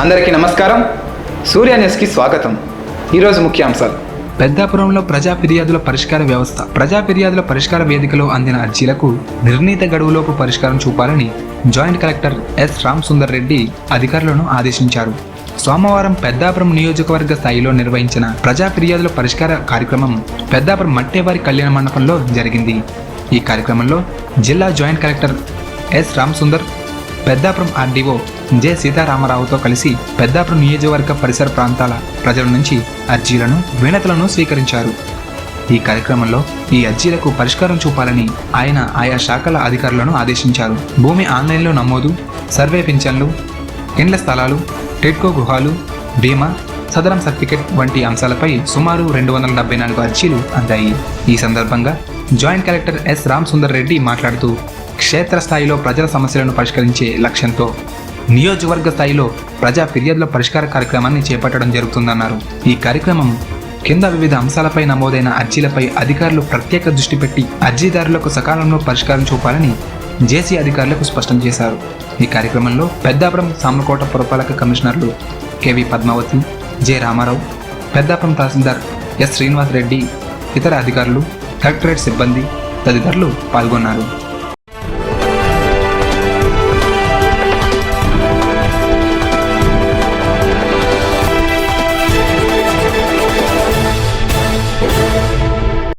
అందరికీ నమస్కారం. సూర్య న్యూస్కి స్వాగతం. ఈరోజు ముఖ్యాంశాలు. పెద్దాపురంలో ప్రజా ఫిర్యాదుల పరిష్కార వ్యవస్థ. ప్రజా ఫిర్యాదుల పరిష్కార వేదికలో అందిన అర్జీలకు నిర్ణీత గడువులోపు పరిష్కారం చూపాలని joint collector S Ram Sundar Reddy అధికారులను ఆదేశించారు. సోమవారం పెద్దాపురం నియోజకవర్గ స్థాయిలో నిర్వహించిన ప్రజా ఫిర్యాదుల పరిష్కార కార్యక్రమం పెద్దాపురం మట్టేవారి కళ్యాణ మండపంలో జరిగింది. ఈ కార్యక్రమంలో జిల్లా joint collector S Ram Sundar, Peddapuram RDO J సీతారామరావుతో కలిసి పెద్దాపురం నియోజకవర్గ పరిసర ప్రాంతాల ప్రజల నుంచి అర్జీలను, వినతులను స్వీకరించారు. ఈ కార్యక్రమంలో ఈ అర్జీలకు పరిష్కారం చూపాలని ఆయన ఆయా శాఖల అధికారులను ఆదేశించారు. భూమి ఆన్లైన్లో నమోదు, సర్వే పింఛన్లు, ఇండ్ల స్థలాలు, టెడ్కో గృహాలు, బీమా, సదరం సర్టిఫికెట్ వంటి అంశాలపై సుమారు 274 అర్జీలు అందాయి. ఈ సందర్భంగా joint collector S Ram Sundar Reddy మాట్లాడుతూ, క్షేత్రస్థాయిలో ప్రజల సమస్యలను పరిష్కరించే లక్ష్యంతో నియోజకవర్గ స్థాయిలో ప్రజా ఫిర్యాదుల పరిష్కార కార్యక్రమాన్ని చేపట్టడం జరుగుతుందన్నారు. ఈ కార్యక్రమం కింద వివిధ అంశాలపై నమోదైన అర్జీలపై అధికారులు ప్రత్యేక దృష్టి పెట్టి అర్జీదారులకు సకాలంలో పరిష్కారం చూపాలని జేసీ అధికారులకు స్పష్టం చేశారు. ఈ కార్యక్రమంలో పెద్దాపురం సామర్లకోట పురపాలక కమిషనర్లు కెవి పద్మావతి, జె రామారావు, పెద్దాపురం తహసీల్దార్ ఎస్ శ్రీనివాస్ రెడ్డి, ఇతర అధికారులు, కలెక్టరేట్ సిబ్బంది తదితరులు పాల్గొన్నారు.